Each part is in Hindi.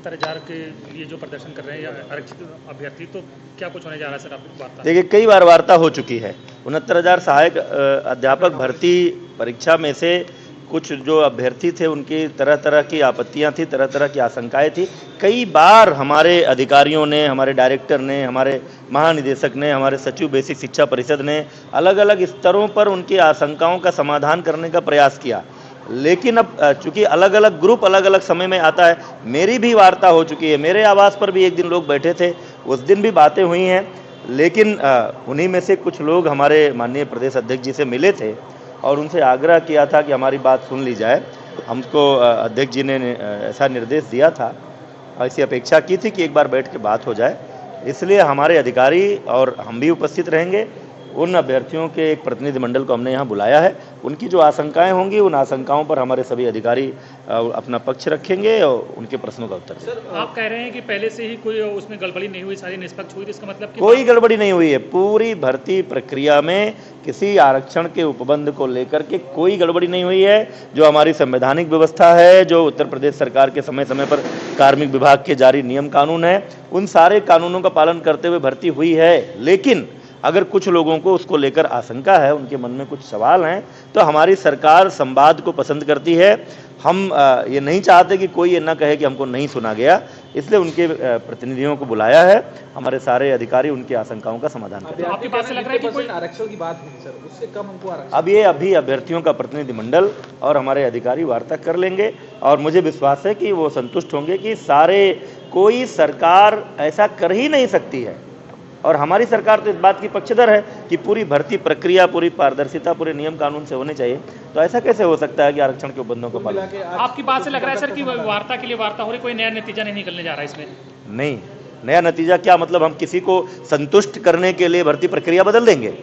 69,000 के लिए जो प्रदर्शन कर रहे हैं या आरक्षित अभ्यर्थी, तो क्या कुछ होने जा रहा है सर आपकी वार्ता? देखिए, कई बार वार्ता हो चुकी है। 69,000 सहायक अध्यापक भर्ती परीक्षा में से कुछ जो अभ्यर्थी थे उनकी तरह तरह की आपत्तियां थी, तरह तरह की आशंकाएं थी। कई बार हमारे अधिकारियों ने, हमारे डायरेक्टर ने, हमारे महानिदेशक ने, हमारे सचिव बेसिक शिक्षा परिषद ने अलग अलग स्तरों पर उनकी आशंकाओं का समाधान करने का प्रयास किया। लेकिन अब चूंकि अलग अलग ग्रुप अलग अलग समय में आता है, मेरी भी वार्ता हो चुकी है। मेरे आवास पर भी एक दिन लोग बैठे थे, उस दिन भी बातें हुई हैं। लेकिन उन्हीं में से कुछ लोग हमारे माननीय प्रदेश अध्यक्ष जी से मिले थे और उनसे आग्रह किया था कि हमारी बात सुन ली जाए। हमको अध्यक्ष जी ने ऐसा निर्देश दिया था, ऐसी अपेक्षा की थी कि एक बार बैठ के बात हो जाए। इसलिए हमारे अधिकारी और हम भी उपस्थित रहेंगे। उन अभ्यर्थियों के एक प्रतिनिधिमंडल को हमने यहाँ बुलाया है। उनकी जो आशंकाएं होंगी, उन आशंकाओं पर हमारे सभी अधिकारी अपना पक्ष रखेंगे और उनके प्रश्नों का उत्तर देंगे। सर, आप कह रहे हैं कि पहले से ही कोई उसमें गड़बड़ी नहीं हुई, सारी निष्पक्ष हुई, तो इसका मतलब कोई गड़बड़ी नहीं हुई है। पूरी भर्ती प्रक्रिया में किसी आरक्षण के उपबंध को लेकर के कोई गड़बड़ी नहीं हुई है। जो हमारी संवैधानिक व्यवस्था है, जो उत्तर प्रदेश सरकार के समय समय पर कार्मिक विभाग के जारी नियम कानून है, उन सारे कानूनों का पालन करते हुए भर्ती हुई है। लेकिन अगर कुछ लोगों को उसको लेकर आशंका है, उनके मन में कुछ सवाल हैं, तो हमारी सरकार संवाद को पसंद करती है। हम ये नहीं चाहते कि कोई ये ना कहे कि हमको नहीं सुना गया, इसलिए उनके प्रतिनिधियों को बुलाया है। हमारे सारे अधिकारी उनकी आशंकाओं का समाधान करेंगे। आपके पास से लग रहा है कि कोई आरक्षण की बात हुई सर, उससे कम हमको आरक्षण। अब ये अभी अभ्यर्थियों का प्रतिनिधिमंडल और हमारे अधिकारी वार्ता कर लेंगे और मुझे विश्वास है कि वो संतुष्ट होंगे कि कोई सरकार ऐसा कर ही नहीं सकती है। और हमारी सरकार तो इस बात की पक्षधर है कि पूरी भर्ती प्रक्रिया, पूरी पारदर्शिता, पूरे नियम कानून से होने चाहिए। तो ऐसा कैसे हो सकता है कि आरक्षण के उपबंधों का पालन? आपकी बात से लग रहा है सर कि वार्ता के लिए वार्ता हो रही, कोई नया नतीजा नहीं निकलने जा रहा है इसमें? नहीं, नया नतीजा क्या मतलब? हम किसी को संतुष्ट करने के लिए भर्ती प्रक्रिया बदल देंगे?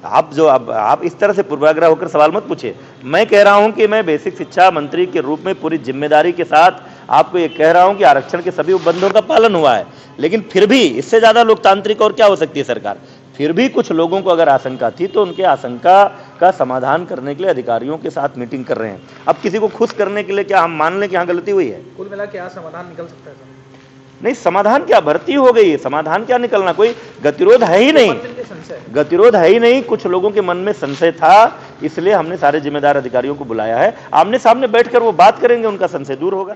आप इस तरह से पूर्वाग्रह होकर सवाल मत पूछिए। मैं कह रहा हूं कि मैं बेसिक शिक्षा मंत्री के रूप में पूरी जिम्मेदारी के साथ आपको ये कह रहा हूं कि आरक्षण के सभी उपबंधों का पालन हुआ है। लेकिन फिर भी इससे ज्यादा लोकतांत्रिक और क्या हो सकती है सरकार? फिर भी कुछ लोगों को अगर आशंका थी तो उनके आशंका का समाधान करने के लिए अधिकारियों के साथ मीटिंग कर रहे हैं। अब किसी को खुश करने के लिए क्या हम मान लें कि यहाँ गलती हुई है? कुल मिला के समाधान निकल सकता है? नहीं, समाधान क्या, भर्ती हो गई है, समाधान क्या निकलना? कोई गतिरोध है ही नहीं, गतिरोध है ही नहीं। कुछ लोगों के मन में संशय था, इसलिए हमने सारे जिम्मेदार अधिकारियों को बुलाया है। आमने सामने बैठकर वो बात करेंगे, उनका संशय दूर होगा।